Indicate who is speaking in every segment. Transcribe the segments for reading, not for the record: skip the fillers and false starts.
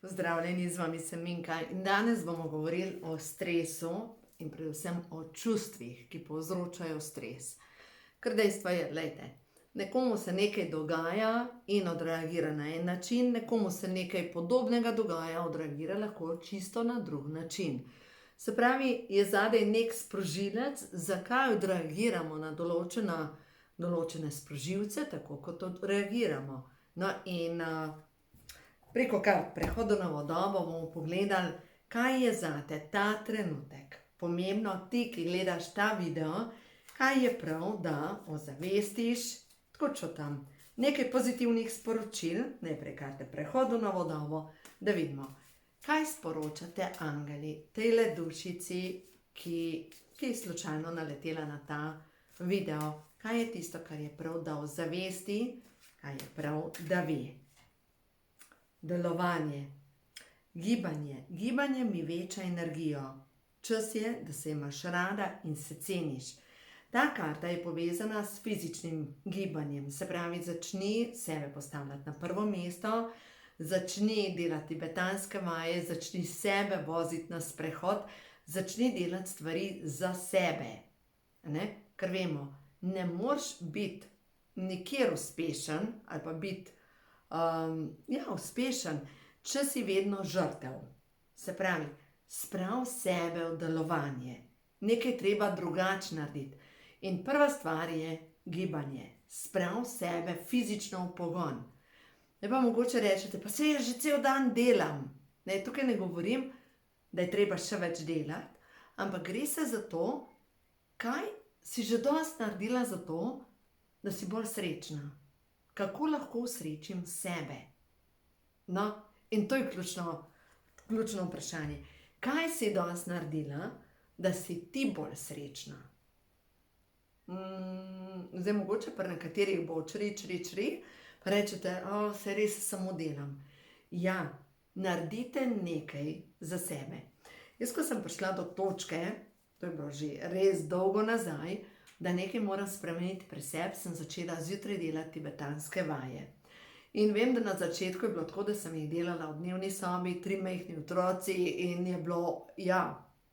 Speaker 1: Pozdravljeni, z vami sem Minka in danes bomo govorili o stresu in predvsem o čustvih, ki povzročajo stres. Ker dejstvo je, gledajte, nekomu se nekaj dogaja in odreagira na en način, nekomu se nekaj podobnega dogaja, odreagira lahko čisto na drug način. Se pravi, je zadaj nek sprožilec, zakaj odreagiramo na določene sprožilce, tako kot odreagiramo. No in preko prehoda na vodovo bomo pogledali, kaj je zate ta trenutek. Pomembno, ti, ki gledaš ta video, kaj je prav, da ozavestiš, tako čutam, nekaj pozitivnih sporočil, najprej kar te prehodu na vodovo, da vidimo, kaj sporočate angeli, tejle dušici, ki je slučajno naletela na ta video, kaj je tisto, kar je prav, da ozavesti, kaj je prav, da ve. Delovanje, gibanje mi veča energijo. Čas je, da se imaš rada in se ceniš. Ta karta je povezana s fizičnim gibanjem, se pravi, začni sebe postavljati na prvo mesto, začni delati tibetanske vaje, začni sebe voziti na sprehod, začni delati stvari za sebe. Ker vemo, ne moreš biti nikjer uspešen ali pa biti uspešen, če si vedno žrtev. Se pravi, sprav sebe v delovanje. Nekaj treba drugače narediti. In prva stvar je gibanje. Sprav sebe fizično v pogon. Ne pa mogoče rečete, pa se jaz že cel dan delam. Tukaj ne govorim, da je treba še več delati, ampak gre se za to, kaj si že dosti naredila za to, da si bolj srečna. Kako lahko usrečim sebe? No, in to je ključno vprašanje. Kaj si dosti naredila, da si ti bolj srečna? Zdaj mogoče pri nekaterih bo čri, pa rečete, se res samo delam. Ja, naredite nekaj za sebe. Jaz, ko sem prišla do točke, to je bilo že res dolgo nazaj, da nekaj moram spremeniti pri sebi, sem začela zjutraj delati tibetanske vaje. In vem, da na začetku je bilo tako, da sem jih delala v dnevni sobi, 3 majhni otroci in je bilo,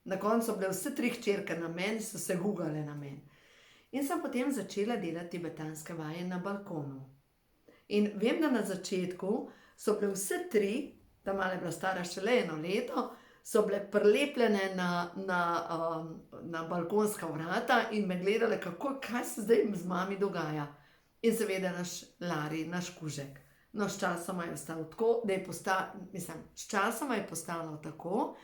Speaker 1: na koncu bile vse 3 hčerke na meni, so se gugale na meni. In sem potem začela delati tibetanske vaje na balkonu. In vem, da na začetku so bile vse 3, ta mala je bila stara šele 1 leto, so bile prilepljene na balkonska vrata in me gledale, kaj se zdaj z mami dogaja. In seveda naš Lari, naš kužek. No, s časoma je ostalo tako,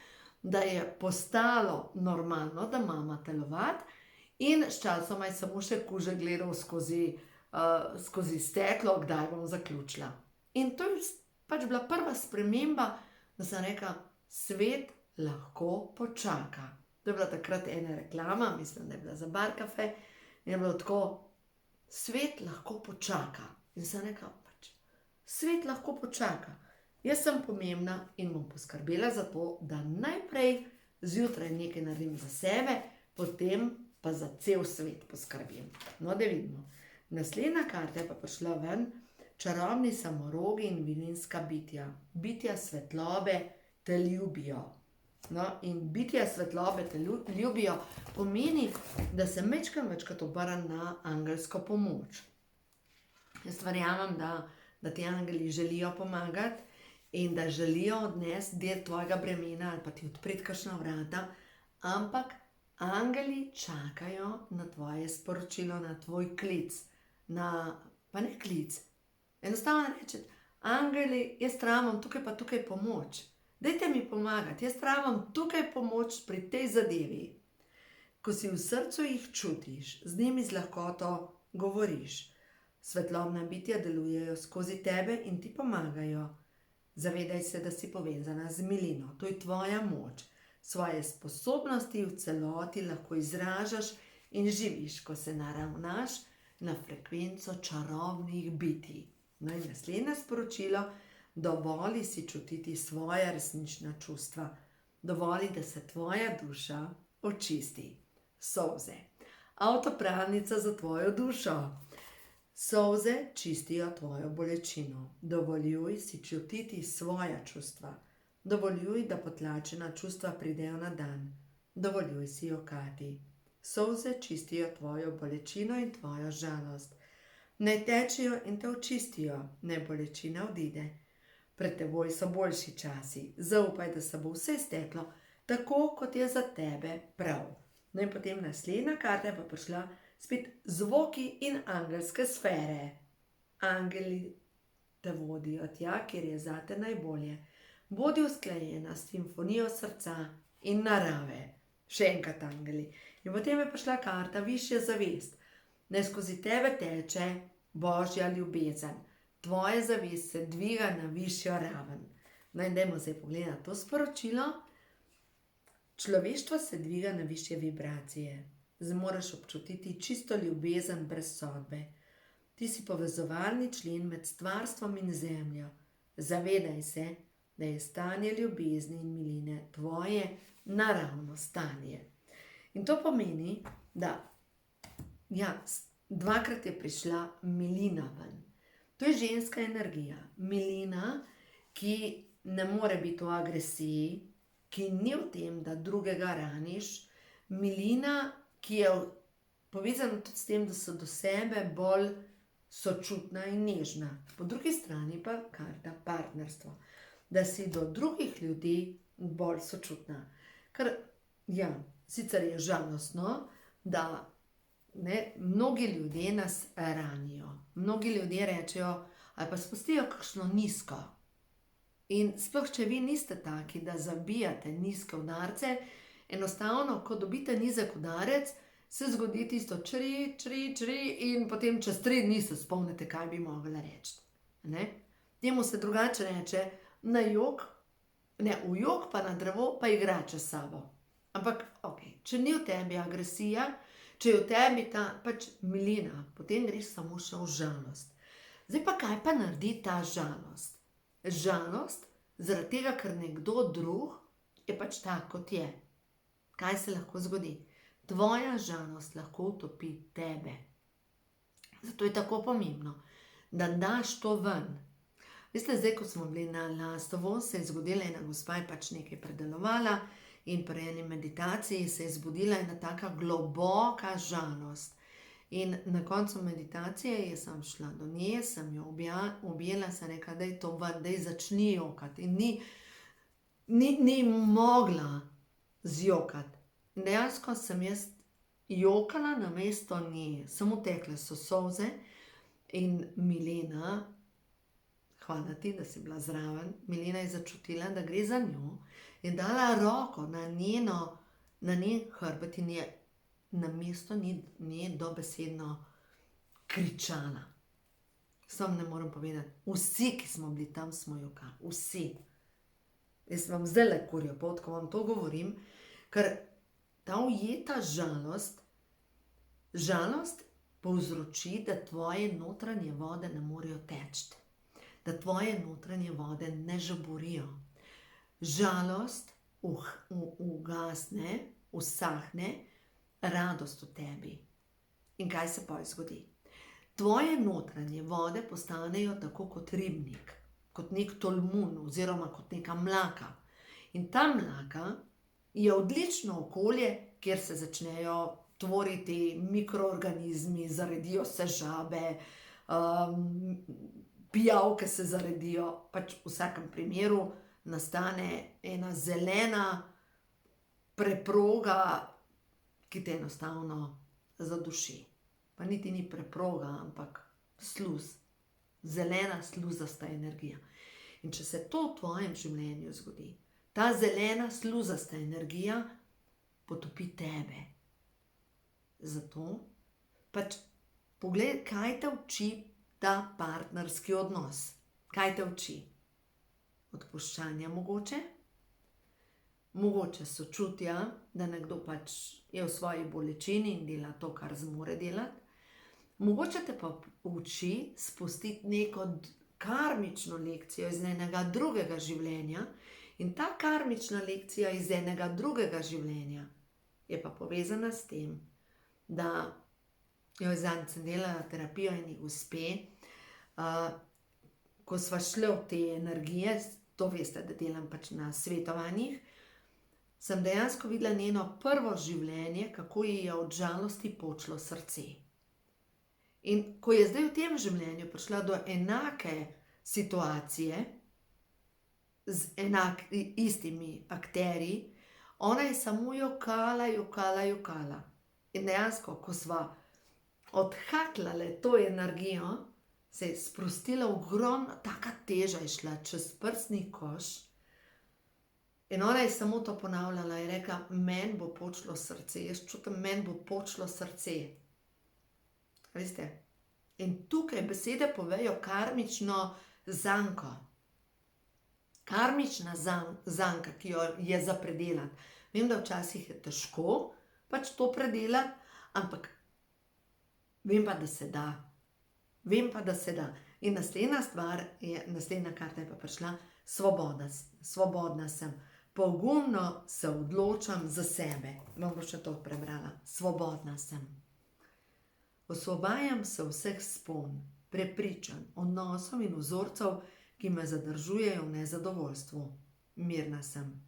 Speaker 1: da je postalo normalno, da mama telovati, in s časoma je samo še kužek gledal skozi steklo, kdaj bom zaključila. In to je pač bila prva sprememba, da sem rekla, svet lahko počaka. To je bila takrat ena reklama, mislim, da je bila za Barcafe, in je bilo tako, svet lahko počaka. In sem rekla, svet lahko počaka. Jaz sem pomembna in bom poskrbela za to, da najprej zjutraj nekaj naredim za sebe, potem pa za cel svet poskrbim. No, da vidimo. Naslednja karta je pa prišla ven, čarobni samorogi in vilinska bitja. Bitja svetlobe te ljubijo. No, in bitja svetlobe te ljubijo pomeni, da se večkrat obrnem na angelsko pomoč. Jaz verjamem, da ti angeli želijo pomagati in da želijo odnesti del tvojega bremena ali pa ti odpreti kakšna vrata, ampak angeli čakajo na tvoje sporočilo, na tvoj klic, pa ne klic. Enostavno reči, angeli, jaz rabim tukaj pa tukaj pomoč. Dajte mi pomagati, jaz rabim tukaj pomoč pri tej zadevi. Ko si v srcu jih čutiš, z njimi z lahkoto govoriš. Svetlobna bitja delujejo skozi tebe in ti pomagajo. Zavedaj se, da si povezana z milino, to je tvoja moč. Svoje sposobnosti v celoti lahko izražaš in živiš, ko se naravnaš na frekvenco čarobnih bitij. No in naslednje sporočilo, dovoli si čutiti svoja resnična čustva. Dovoli, da se tvoja duša očisti. Solze. Avtopravnica za tvojo dušo. Solze čistijo tvojo bolečino. Dovoljuj si čutiti svoja čustva. Dovoljuj, da potlačena čustva pridejo na dan. Dovoljuj si jokati. Solze čistijo tvojo bolečino in tvojo žalost. Naj tečejo in te očistijo, naj bolečina odide. Pred teboj so boljši časi, zaupaj, da se bo vse steklo, tako kot je za tebe prav. No in potem naslednja karta je pa prišla spet zvoki in angelske sfere. Angeli te vodijo tja, kjer je zate najbolje. Bodi usklajena s simfonijo srca in narave. Še enkrat angeli. In potem je prišla karta višja zavest. Naj skozi tebe teče božja ljubezen. Tvoja zavest se dviga na višjo raven. No in dajmo zdaj pogledati to sporočilo. Človeštvo se dviga na višje vibracije. Zmoraš občutiti čisto ljubezen brez sodbe. Ti si povezovalni člen med stvarstvom in zemljo. Zavedaj se, da je stanje ljubezni in miline tvoje naravno stanje. In to pomeni, da dvakrat je prišla milina ven. To je ženska energija. Milina, ki ne more biti v agresiji, ki ni v tem, da drugega raniš. Milina, ki je povezana tudi s tem, da so do sebe bolj sočutna in nežna. Po drugi strani pa karta partnerstvo. Da si do drugih ljudi bolj sočutna. Ker, sicer je žalostno, da mnogi ljudje nas ranijo. Mnogi ljudje rečejo, ali pa spustijo kakšno nizko. In sploh, če vi niste taki, da zabijate nizke udarce, enostavno, ko dobite nizek udarec, se zgodi tisto čri in potem čez 3 dni se spomnite, kaj bi mogla reči. Temu se drugače reče v jok pa na drevo pa igrače s sabo. Ampak, če ni v tebi agresija, če je v tebi ta milina, potem greš samo še v žalost. Zdaj pa kaj pa naredi ta žalost? Žalost, zaradi tega, ker nekdo drug je tak, kot je. Kaj se lahko zgodi? Tvoja žalost lahko utopi tebe. Zato je tako pomembno, da daš to ven. Veste, zdaj, ko smo bili na Lastovo, se je zgodila ena gospa, je nekaj predelovala in pri eni meditaciji se je zbudila ena taka globoka žalost. In na koncu meditacije jaz sem šla do nje, sem jo objela, sem rekla, da je to ven, da je začni jokati. In ni mogla zjokati. In dejansko sem jaz jokala na mesto nje, samo tekle so solze in Milena, hvala ti, da si bila zraven, Milena je začutila, da gre za njo, je dala roko na njen hrbet in je na mesto nje dobesedno kričala. Sam ne morem povedati, vsi, ki smo bili tam, smo jokali, vsi. Jaz vam zdaj kurjo pot, ko vam to govorim, ker ta ujeta žalost povzroči, da tvoje notranje vode ne morejo teči, da tvoje notranje vode ne žaborijo. Žalost ugasne, usahne radost v tebi. In kaj se potem zgodi? Tvoje notranje vode postanejo tako kot ribnik, kot nek tolmun oziroma kot neka mlaka. In ta mlaka je odlično okolje, kjer se začnejo tvoriti mikroorganizmi, zaredijo se žabe, pijavke se zaredijo, v vsakem primeru nastane ena zelena preproga, ki te enostavno zaduši. Pa niti ni preproga, ampak sluz. Zelena sluzasta energija. In če se to v tvojem življenju zgodi, ta zelena sluzasta energija potopi tebe. Zato poglej, kaj te uči ta partnerski odnos. Kaj te uči? Odpuščanja mogoče? Mogoče sočutja, da nekdo je v svoji bolečini in dela to, kar zmore delati. Mogoče te pa uči spustiti neko karmično lekcijo iz enega drugega življenja in ta karmična lekcija iz enega drugega življenja je pa povezana s tem, da zadnjič sem delala terapijo eni gospe, ko sva šle v te energije, to veste, da delam pač na svetovanjih, sem dejansko videla njeno prvo življenje, kako ji je od žalosti počlo srce. In ko je zdaj v tem življenju prišla do enake situacije, z istimi akterji, ona je samo jokala. In dejansko, ko sva odhaklale to energijo, se je sprostila ogromna, taka teža je šla čez prsni koš. In ona je samo to ponavljala, je rekla, meni bo počlo srce, jaz čutim, meni bo počlo srce. Veste? In tukaj besede povejo karmično zanko. Karmična zanka, ki jo je za predelati. Vem, da včasih je težko pač to predelati, ampak vem pa, da se da. In naslednja karta je pa prišla, svobodna sem. Pogumno se odločam za sebe. Bom še to prebrala. Svobodna sem. Osvobajam se vseh spon, prepričanj, odnosov in vzorcev, ki me zadržujejo v nezadovoljstvu. Mirna sem.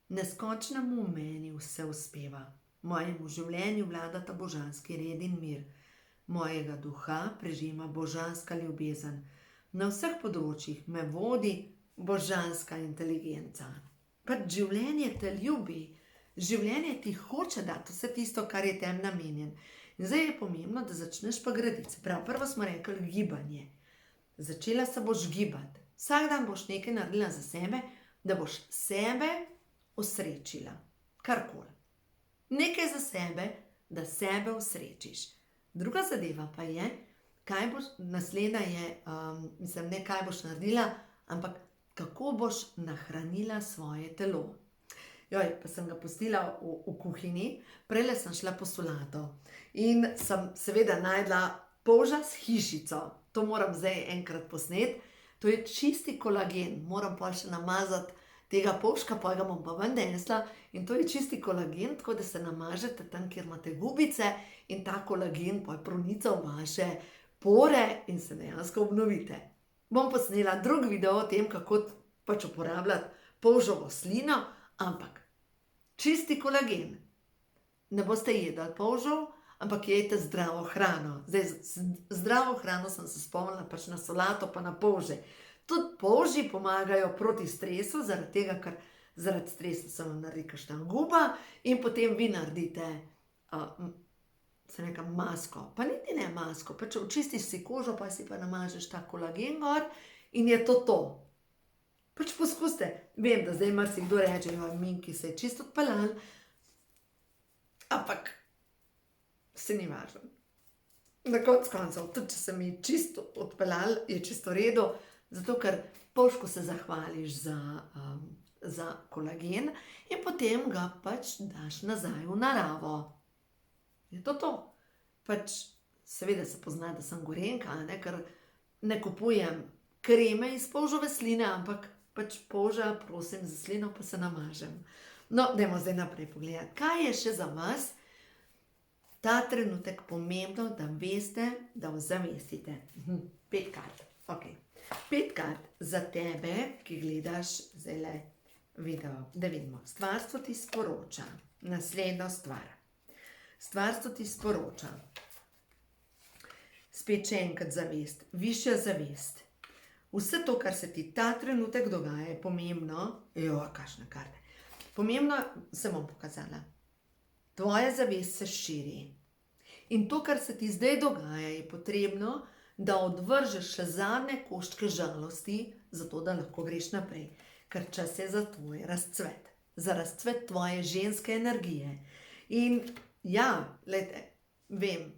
Speaker 1: Neskončnemu v meni vse uspeva. Mojemu življenju vladata božanski red in mir. Mojega duha prežima božanska ljubezen. Na vseh področjih me vodi božanska inteligenca. Pač življenje te ljubi, življenje ti hoče dati vse tisto, kar je tem namenjen. In zdaj je pomembno, da začneš pa graditi. Prvo smo rekli gibanje. Začela se boš gibati. Vsak dan boš nekaj naredila za sebe, da boš sebe osrečila. Karkoli. Nekaj za sebe, da sebe osrečiš. Druga zadeva pa je, naslednja je, ne kaj boš naredila, ampak kako boš nahranila svoje telo. Pa sem ga pustila v kuhinji, prejle sem šla po solato in sem seveda najdla polža s hišico. To moram zdaj enkrat posneti. To je čisti kolagen, moram pa še namazati tega polžka, pa ga bom pa ven nesla. In to je čisti kolagen, tako da se namažete tam, kjer imate gubice in ta kolagen pa pronica v vaše pore in se dejansko obnovite. Bom posnela drug video o tem, kako pač uporabljati polžovo slino, ampak čisti kolagen. Ne boste jedli polžov, ampak jejte zdravo hrano. Zdaj, zdravo hrano sem se spomnila pač na solato pa na polže. Tudi polži pomagajo proti stresu, zaradi tega, ker zaradi stresa se vam naredi kakšna guba in potem vi naredite masko. Pa niti ne masko, pač očistiš si kožo, pa si pa namažeš ta kolagen gor in je to. Pač poskusite. Vem, da zdaj marsikdo reče, Minki se je čisto odpeljal, ampak se ni važno. Na koncu koncev, tudi če se mi čisto odpeljal, je čisto redo, zato ker polžku se zahvališ za kolagen in potem ga pač daš nazaj v naravo. Je to. Pač seveda se pozna, da sem gorenka, ker ne kupujem kreme iz polžove sline, ampak pač polža, prosim za slino, pa se namažem. No, dajmo zdaj naprej pogledati. Kaj je še za vas ta trenutek pomembno, da veste, da ozavestite? 5 kart. Ok. 5 kart za tebe, ki gledaš zdajle video. Da vidimo. Stvarstvo ti sporoča. Naslednjo stvar. Stvarstvo ti sporoča. Spet še enkrat zavest. Višja zavest. Vse to, kar se ti ta trenutek dogaja, je pomembno. Kakšne karte. Pomembno se bom pokazala. Tvoja zavest se širi. In to, kar se ti zdaj dogaja, je potrebno, da odvržeš še zadnje koščke žalosti, zato da lahko greš naprej. Ker čas je za tvoj razcvet. Za razcvet tvoje ženske energije. In vem,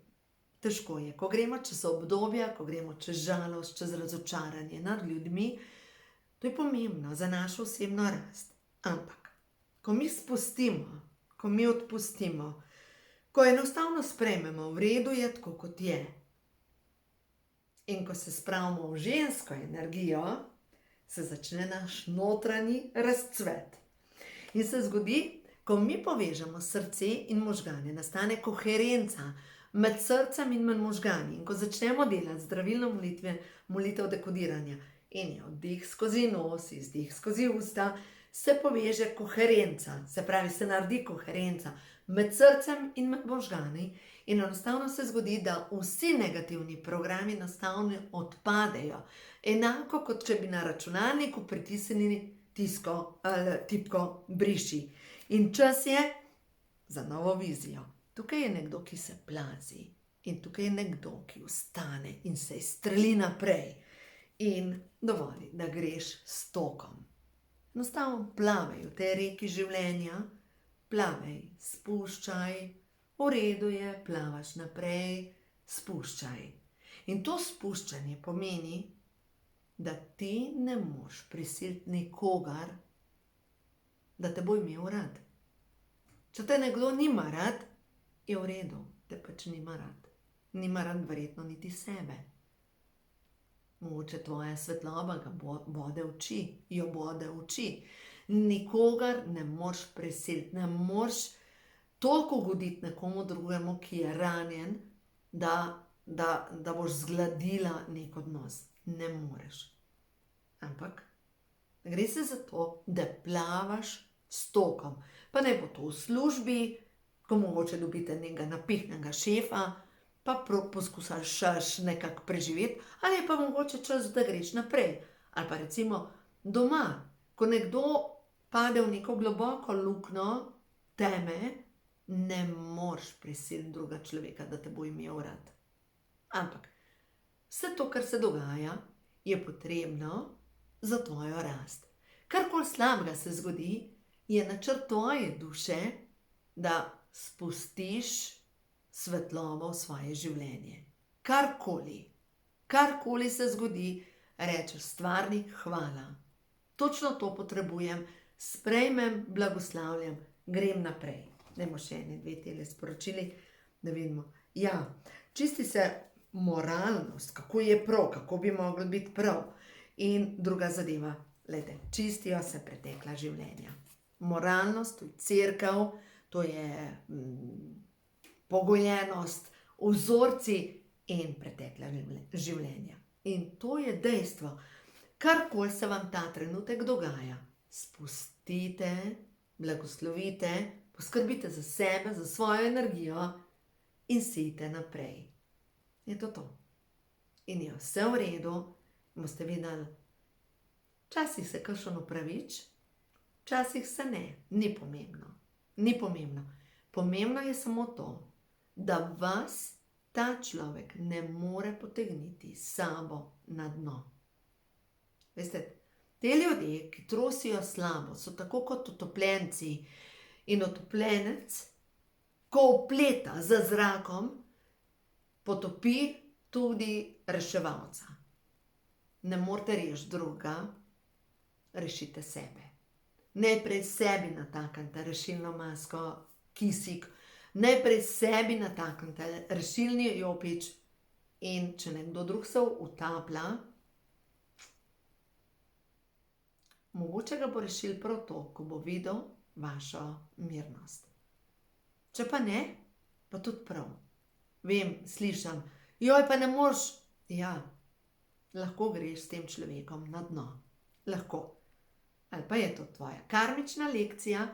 Speaker 1: težko je. Ko gremo čez obdobja, ko gremo čez žalost, čez razočaranje nad ljudmi, to je pomembno za našo osebno rast. Ampak, ko mi spustimo, ko mi odpustimo, ko enostavno sprejmemo, v redu je tako, kot je. In ko se spravimo v žensko energijo, se začne naš notranji razcvet. In se zgodi, ko mi povežemo srce in možgane, nastane koherenca med srcem in med možgani. In ko začnemo delati zdravilno molitev dekodiranja, in je vdih skozi nos, izdih skozi usta, se poveže koherenca, se pravi, se naredi koherenca med srcem in med možgani in enostavno se zgodi, da vsi negativni programi enostavno odpadejo. Enako kot če bi na računalniku pritisnili tipko briši. In čas je za novo vizijo. Tukaj je nekdo, ki se plazi in tukaj je nekdo, ki vstane in se izstreli naprej in dovoli, da greš s tokom. Enostavno plavaj v tej reki življenja, plavaj, spuščaj, v redu je, plavaš naprej, spuščaj. In to spuščanje pomeni, da ti ne moš prisiliti nikogar, da te bo imel rad. Če te nekdo nima rad, je v redu, te pač nima rad. Nima rad verjetno niti sebe. Mogoče tvoja svetloba ga bode oči, jo bode oči. Nikogar ne moreš prisiliti, ne moreš toliko ugoditi nekomu drugemu, ki je ranjen, da boš zgladila nek odnos. Ne moreš. Ampak gre se za to, da plavaš s tokom. Pa ne bo to v službi, ko mogoče dobite nekega napihnega šefa, pa poskušaš nekako preživeti, ali je pa mogoče čas, da greš naprej. Ali pa recimo doma, ko nekdo pade v neko globoko luknjo teme, ne moreš prisiliti drugega človeka, da te bo imel rad. Ampak vse to, kar se dogaja, je potrebno za tvojo rast. Karkoli slabega se zgodi, je načrt tvoje duše, da spustiš svetlobo v svoje življenje. Karkoli se zgodi, rečeš stvarnik hvala. Točno to potrebujem, sprejmem, blagoslavljam, grem naprej. Dajmo še ene, dve tele sporočili, da vidimo. Ja, čisti se moralnost, kako je prav, kako bi moglo biti prav. In druga zadeva, glejte, čistijo se pretekla življenja. Moralnost, to je cerkev, to je pogojenost, vzorci in pretekla življenja. In to je dejstvo. Karkoli se vam ta trenutek dogaja, spustite, blagoslovite, poskrbite za sebe, za svojo energijo in sijte naprej. Je to to. In je vse v redu, boste videli, včasih se kakšen opravič, včasih se ne, ni pomembno. Ni pomembno. Pomembno je samo to, da vas ta človek ne more potegniti s sabo na dno. Veste, te ljudje, ki trosijo slabo, so tako kot utopljenci in utopljenec, ko vpleta za zrakom, potopi tudi reševalca. Ne morete rešiti drugega, rešite sebe. Najprej sebi nataknite rešilno masko, kisik, najprej sebi nataknite rešilni jopič in če nekdo drug se utaplja, mogoče ga bo rešil prav to, ko bo videl vašo mirnost. Če pa ne, pa tudi prav. Vem, slišam, joj, pa ne moreš. Ja, lahko greš s tem človekom na dno. Lahko. Ali pa je to tvoja karmična lekcija,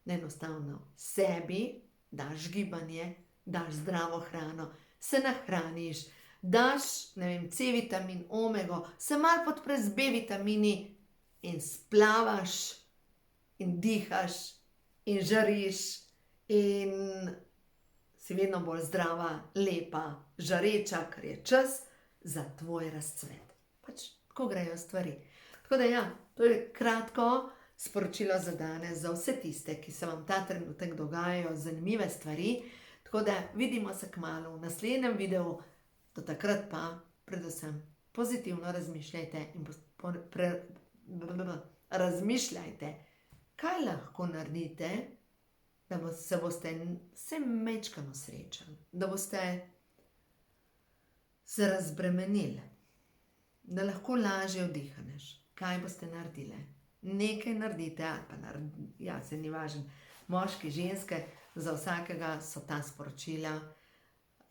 Speaker 1: da enostavno sebi daš gibanje, daš zdravo hrano, se nahraniš, daš, ne vem, C-vitamin, omego, se malo podpreš z B-vitamini in splavaš in dihaš in žariš in si vedno bolj zdrava, lepa, žareča, ker je čas za tvoj razcvet. Pač, ko grejo stvari. Tako da ja, to je kratko sporočilo za danes, za vse tiste, ki se vam ta trenutek dogajajo zanimive stvari. Tako da vidimo se kmalu v naslednjem videu, do takrat pa predvsem pozitivno razmišljajte in razmišljajte, kaj lahko naredite, da se boste vse majčkeno srečali, da boste se razbremenili, da lahko lažje vdihneš. Kaj boste naredili? Nekaj naredite, ali pa ja, se ni važno, moški, ženske, za vsakega so ta sporočila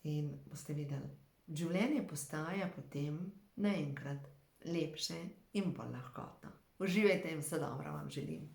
Speaker 1: in boste videli, življenje postaja potem naenkrat lepše in bolj lahkotno. Uživajte in vse dobro vam želim.